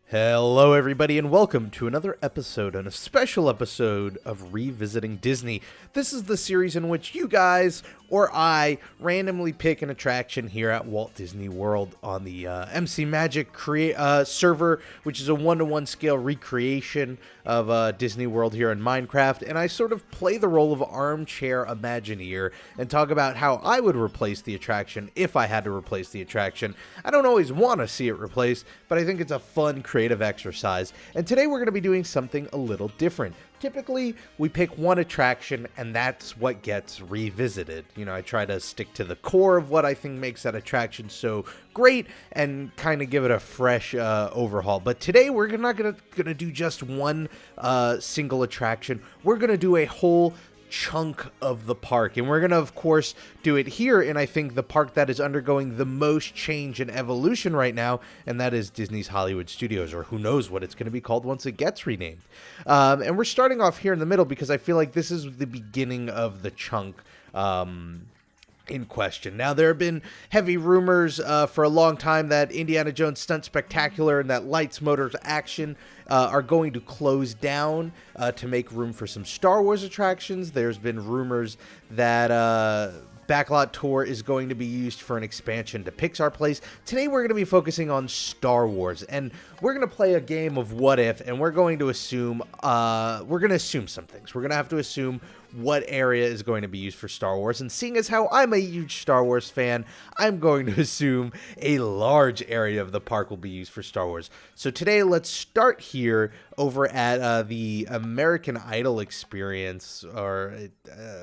Hello, everybody, and welcome to another episode and a special episode of Revisiting Disney. This is the series in which you guys or I randomly pick an attraction here at Walt Disney World on the MC Magic server, which is a 1-to-1 scale recreation of Disney World here in Minecraft, and I sort of play the role of armchair Imagineer and talk about how I would replace the attraction if I had to replace the attraction. I don't always want to see it replaced, but I think it's a fun creative exercise, and today we're going to be doing something a little different. Typically, we pick one attraction, and that's what gets revisited. You know, I try to stick to the core of what I think makes that attraction so great and kind of give it a fresh overhaul. But today, we're not gonna do just one single attraction. We're gonna do a whole chunk of the park, and we're gonna of course do it here in I think the park that is undergoing the most change and evolution right now, and that is Disney's Hollywood Studios, or who knows what it's going to be called once it gets renamed. And we're starting off here in the middle because I feel like this is the beginning of the chunk in question. Now, there have been heavy rumors for a long time that Indiana Jones Stunt Spectacular and that Lights, Motors, Action are going to close down to make room for some Star Wars attractions. There's been rumors that Backlot Tour is going to be used for an expansion to Pixar Place. Today we're going to be focusing on Star Wars, and we're going to play a game of what if, and we're going to assume some things. We're going to have to assume what area is going to be used for Star Wars, and seeing as how I'm a huge Star Wars fan, I'm going to assume a large area of the park will be used for Star Wars. So today, let's start here over at the American Idol experience, or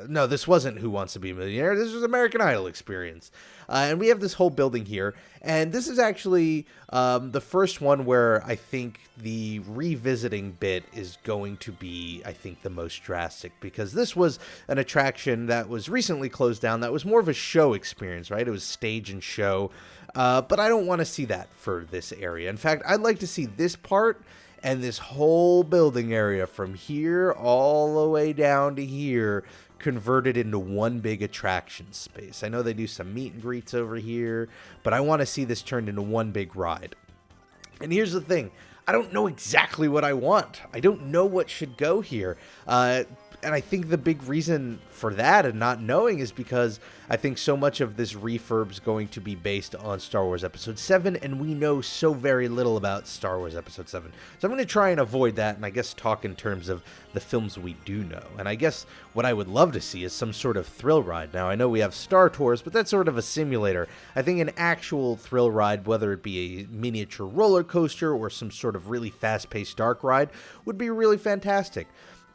no, this wasn't Who Wants to Be a Millionaire, this was American Idol experience. And we have this whole building here, and this is actually the first one where I think the revisiting bit is going to be, I think, the most drastic, because this was an attraction that was recently closed down that was more of a show experience, right? It was stage and show, but I don't want to see that for this area. In fact, I'd like to see this part and this whole building area from here all the way down to here converted into one big attraction space. I know they do some meet and greets over here, but I want to see this turned into one big ride. And here's the thing. I don't know exactly what I want. I don't know what should go here. And I think the big reason for that and not knowing is because I think so much of this refurb is going to be based on Star Wars Episode 7, and we know so very little about Star Wars Episode 7. So I'm going to try and avoid that, and I guess talk in terms of the films we do know. And I guess what I would love to see is some sort of thrill ride. Now, I know we have Star Tours, but that's sort of a simulator. I think an actual thrill ride, whether it be a miniature roller coaster or some sort of really fast-paced dark ride, would be really fantastic.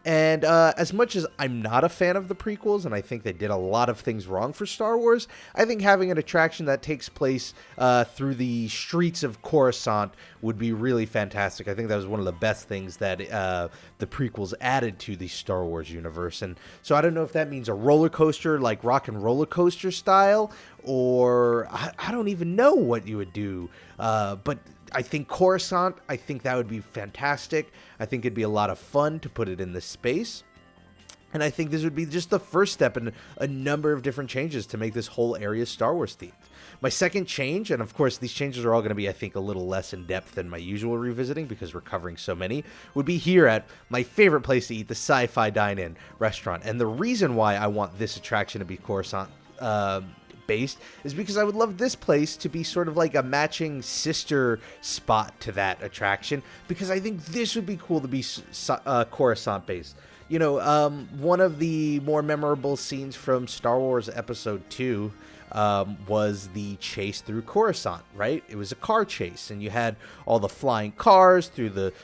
And as much as I'm not a fan of the prequels, and I think they did a lot of things wrong for Star Wars, I think having an attraction that takes place through the streets of Coruscant would be really fantastic. I think that was one of the best things that the prequels added to the Star Wars universe. And so I don't know if that means a roller coaster, like Rock and Roller Coaster style, or I don't even know what you would do. But I think Coruscant, I think that would be fantastic. I think it'd be a lot of fun to put it in this space. And I think this would be just the first step in a number of different changes to make this whole area Star Wars themed. My second change, and of course these changes are all going to be, I think, a little less in depth than my usual revisiting because we're covering so many, would be here at my favorite place to eat, the Sci-Fi Dine-In restaurant. And the reason why I want this attraction to be Coruscant based is because I would love this place to be sort of like a matching sister spot to that attraction, because I think this would be cool to be Coruscant based. You know, one of the more memorable scenes from Star Wars Episode 2 was the chase through Coruscant, right? It was a car chase, and you had all the flying cars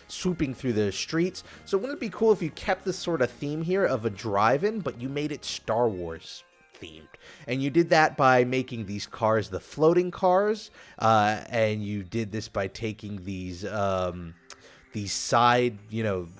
swooping through the streets. So wouldn't it be cool if you kept this sort of theme here of a drive-in, but you made it Star Wars themed? And you did that by making these cars the floating cars, and you did this by taking these side,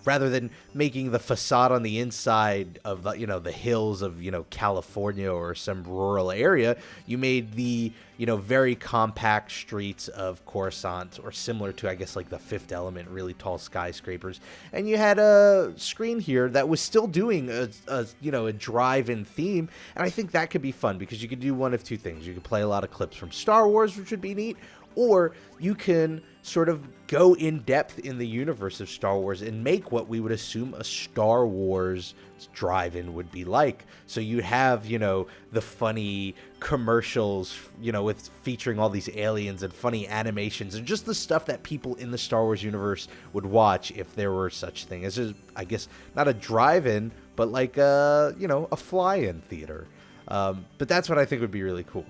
rather than making the facade on the inside of the hills of, California or some rural area, you made the, very compact streets of Coruscant, or similar to, I guess, like the Fifth Element, really tall skyscrapers. And you had a screen here that was still doing a drive-in theme. And I think that could be fun because you could do one of two things. You could play a lot of clips from Star Wars, which would be neat, or you can sort of go in depth in the universe of Star Wars and make what we would assume a Star Wars drive-in would be like. So you have, the funny commercials, with featuring all these aliens and funny animations and just the stuff that people in the Star Wars universe would watch if there were such thing as, I guess, not a drive-in, but like a fly-in theater. But that's what I think would be really cool.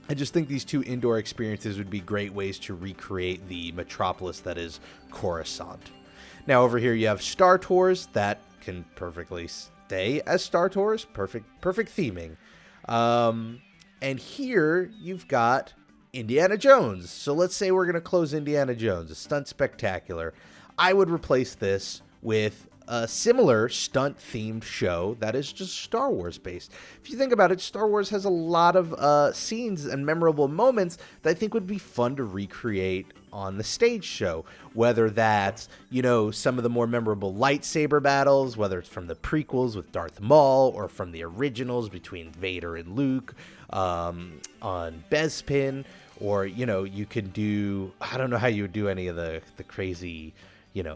I just think these two indoor experiences would be great ways to recreate the metropolis that is Coruscant. Now over here you have Star Tours that can perfectly stay as Star Tours, perfect theming. And here you've got Indiana Jones. So let's say we're going to close Indiana Jones, a stunt spectacular. I would replace this with a similar stunt-themed show that is just Star Wars based. If you think about it, Star Wars has a lot of scenes and memorable moments that I think would be fun to recreate on the stage show. Whether that's, some of the more memorable lightsaber battles, whether it's from the prequels with Darth Maul or from the originals between Vader and Luke on Bespin, or, you could do, I don't know how you would do any of the crazy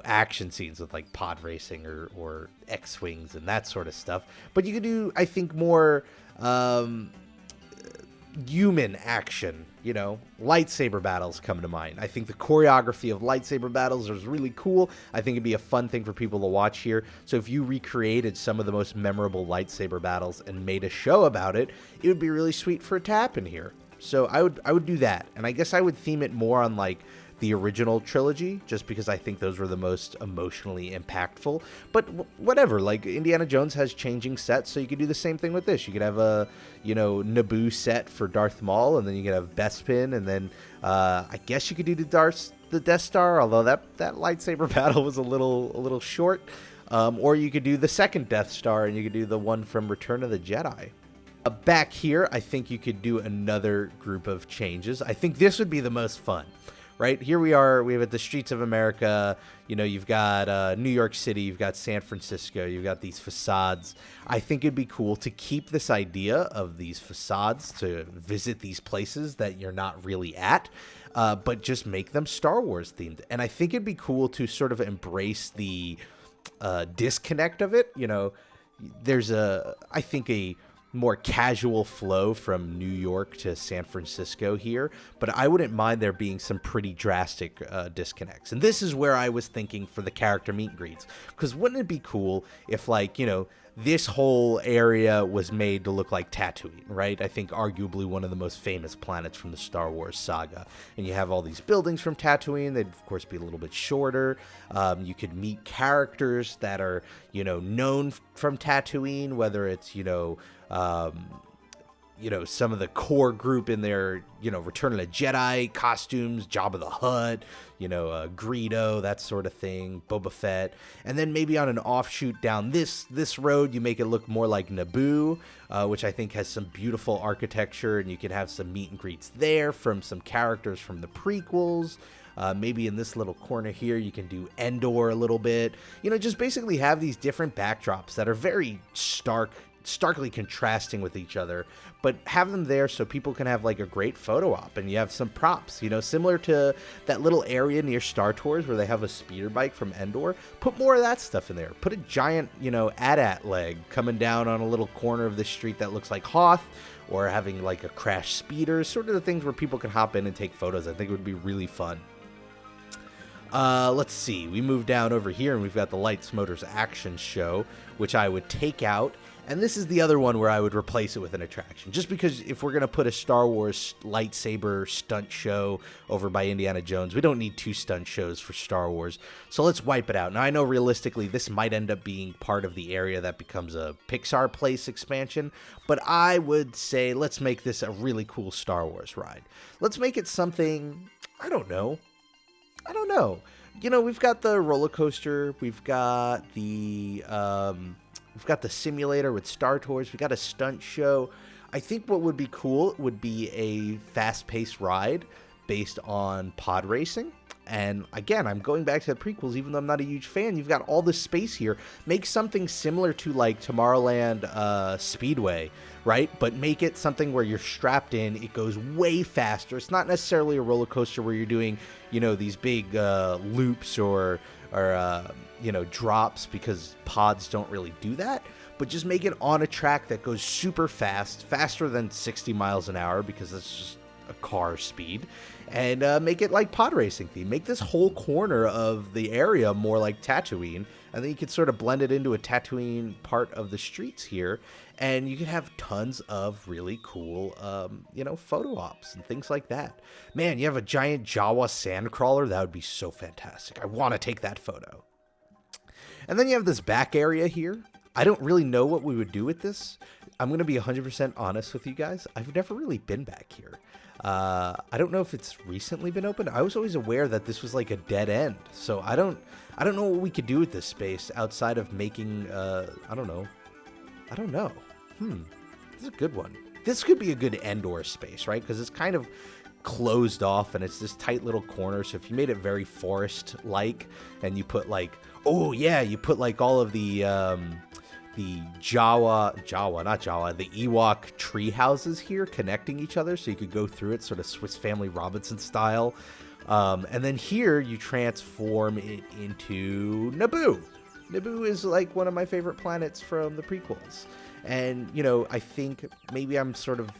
action scenes with like pod racing or X-Wings and that sort of stuff. But you could do, I think, more human action, lightsaber battles come to mind. I think the choreography of lightsaber battles is really cool. I think it'd be a fun thing for people to watch here. So if you recreated some of the most memorable lightsaber battles and made a show about it, it would be really sweet for it to happen here. So I would do that. And I guess I would theme it more on like the original trilogy, just because I think those were the most emotionally impactful. But whatever, like Indiana Jones has changing sets, so you could do the same thing with this. You could have a, Naboo set for Darth Maul, and then you could have Bespin, and then I guess you could do the Death Star, although that lightsaber battle was a little short. Or you could do the second Death Star, and you could do the one from Return of the Jedi. Back here, I think you could do another group of changes. I think this would be the most fun. Right, here we have at the streets of America, you've got New York City, you've got San Francisco, you've got these facades. I think it'd be cool to keep this idea of these facades, to visit these places that you're not really at, but just make them Star Wars themed. And I think it'd be cool to sort of embrace the disconnect of it. There's I think a more casual flow from New York to San Francisco here, but I wouldn't mind there being some pretty drastic disconnects. And this is where I was thinking for the character meet and greets, because wouldn't it be cool if, like, this whole area was made to look like Tatooine, right? I think arguably one of the most famous planets from the Star Wars saga. And you have all these buildings from Tatooine. They'd, of course, be a little bit shorter. You could meet characters that are, known from Tatooine, whether it's, some of the core group in their, Return of the Jedi costumes, Jabba the Hutt, Greedo, that sort of thing, Boba Fett. And then maybe on an offshoot down this road, you make it look more like Naboo, which I think has some beautiful architecture, and you can have some meet and greets there from some characters from the prequels. Maybe in this little corner here, you can do Endor a little bit. Just basically have these different backdrops that are very starkly contrasting with each other, but have them there so people can have like a great photo op, and you have some props, similar to that little area near Star Tours where they have a speeder bike from Endor. Put more of that stuff in there. Put a giant, AT-AT leg coming down on a little corner of the street that looks like Hoth, or having like a crash speeder, sort of the things where people can hop in and take photos. I think it would be really fun. Let's see, we move down over here and we've got the Lights Motors Action Show, which I would take out. And this is the other one where I would replace it with an attraction. Just because if we're going to put a Star Wars lightsaber stunt show over by Indiana Jones, we don't need two stunt shows for Star Wars. So let's wipe it out. Now, I know realistically this might end up being part of the area that becomes a Pixar Place expansion, but I would say let's make this a really cool Star Wars ride. Let's make it something, I don't know. We've got the roller coaster, we've got the simulator with Star Tours. We got a stunt show. I think what would be cool would be a fast-paced ride based on pod racing. And again, I'm going back to the prequels, even though I'm not a huge fan. You've got all this space here. Make something similar to like Tomorrowland Speedway, right? But make it something where you're strapped in. It goes way faster. It's not necessarily a roller coaster where you're doing, you know, these big loops or drops, because pods don't really do that. But just make it on a track that goes super fast, faster than 60 miles an hour, because that's just a car speed, and make it like pod racing theme. Make this whole corner of the area more like Tatooine, and then you could sort of blend it into a Tatooine part of the streets here, and you could have tons of really cool, photo ops and things like that. Man, you have a giant Jawa sandcrawler. That would be so fantastic. I want to take that photo. And then you have this back area here. I don't really know what we would do with this. I'm going to be 100% honest with you guys. I've never really been back here. I don't know if it's recently been opened. I was always aware that this was like a dead end. So I don't know what we could do with this space outside of making, I don't know. This is a good one. This could be a good Endor space, right? Because it's kind of closed off and it's this tight little corner. So if you made it very forest-like and you put like, you put like all of the the Ewok tree houses here connecting each other, so you could go through it sort of Swiss Family Robinson style. And then here you transform it into Naboo. Naboo is like one of my favorite planets from the prequels. And, you know, I think maybe I'm sort of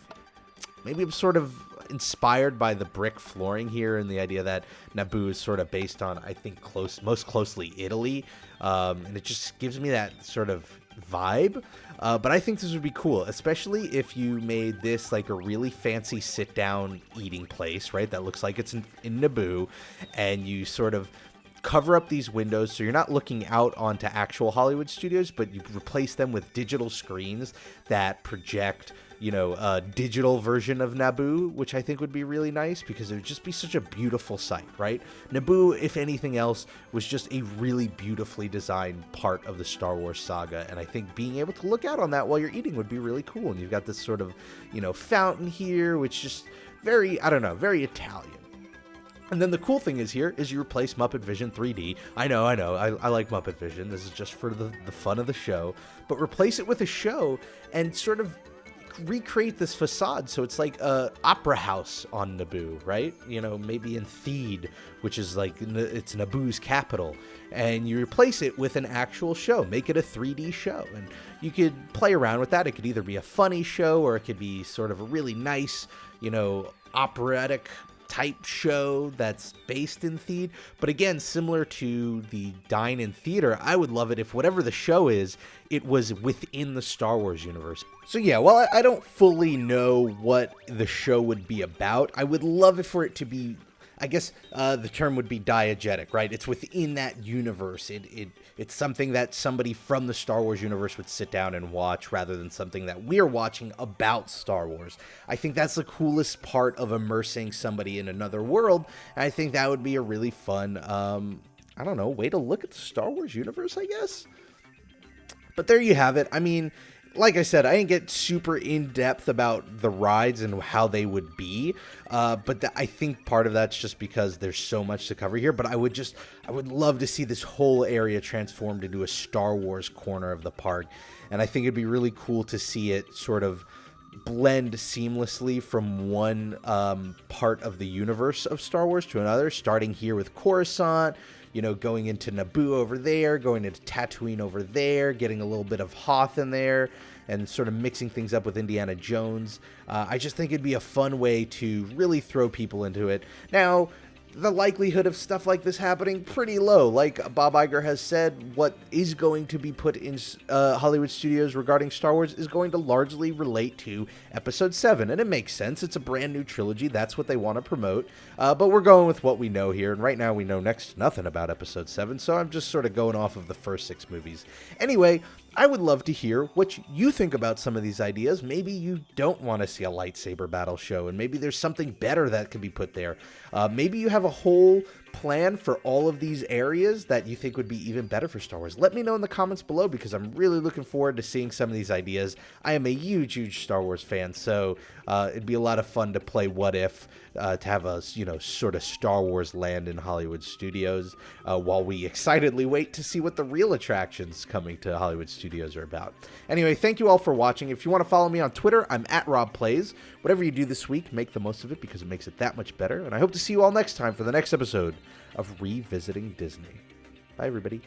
inspired by the brick flooring here and the idea that Naboo is sort of based on, I think, most closely Italy. And it just gives me that sort of vibe. But I think this would be cool, especially if you made this like a really fancy sit-down eating place, right? That looks like it's in Naboo, and you sort of cover up these windows so you're not looking out onto actual Hollywood studios, but you replace them with digital screens that project, you know, a digital version of Naboo, which I think would be really nice because it would just be such a beautiful sight, right? Naboo, if anything else, was just a really beautifully designed part of the Star Wars saga, and I think being able to look out on that while you're eating would be really cool. And you've got this sort of, you know, fountain here, which just very, very Italian. And then the cool thing is here is you replace Muppet Vision 3D. I know. I like Muppet Vision. This is just for the fun of the show. But replace it with a show and sort of recreate this facade so it's like a opera house on Naboo, right? You know, maybe in Theed, which is like, it's Naboo's capital. And you replace it with an actual show. Make it a 3D show. And you could play around with that. It could either be a funny show or it could be sort of a really nice, you know, operatic type show that's based in Theed. But again, similar to the Dine-In theater, I would love it if whatever the show is, it was within the Star Wars universe. So yeah, while I don't fully know what the show would be about, I would love it for it to be, I guess the term would be diegetic, right? It's within that universe. It's something that somebody from the Star Wars universe would sit down and watch rather than something that we're watching about Star Wars. I think that's the coolest part of immersing somebody in another world. And I think that would be a really fun, way to look at the Star Wars universe, I guess. But there you have it. I mean, like I said, I didn't get super in-depth about the rides and how they would be, but I think part of that's just because there's so much to cover here, but I would love to see this whole area transformed into a Star Wars corner of the park, and I think it'd be really cool to see it sort of blend seamlessly from one part of the universe of Star Wars to another, starting here with Coruscant, you know, going into Naboo over there, going into Tatooine over there, getting a little bit of Hoth in there, and sort of mixing things up with Indiana Jones. I just think it'd be a fun way to really throw people into it. Now, the likelihood of stuff like this happening, pretty low. Like Bob Iger has said, what is going to be put in Hollywood studios regarding Star Wars is going to largely relate to Episode 7, and it makes sense. It's a brand new trilogy. That's what they want to promote, but we're going with what we know here, and right now we know next to nothing about Episode 7, so I'm just sort of going off of the first 6 movies. Anyway, I would love to hear what you think about some of these ideas. Maybe you don't want to see a lightsaber battle show, and maybe there's something better that could be put there. Maybe you have a whole plan for all of these areas that you think would be even better for Star Wars? Let me know in the comments below, because I'm really looking forward to seeing some of these ideas. I am a huge Star Wars fan, so it'd be a lot of fun to play What If, to have a, sort of Star Wars land in Hollywood studios, while we excitedly wait to see what the real attractions coming to Hollywood studios are about. Anyway, thank you all for watching. If you want to follow me on Twitter, I'm at RobPlays. Whatever you do this week, make the most of it, because it makes it that much better. And I hope to see you all next time for the next episode of Revisiting Disney. Bye, everybody.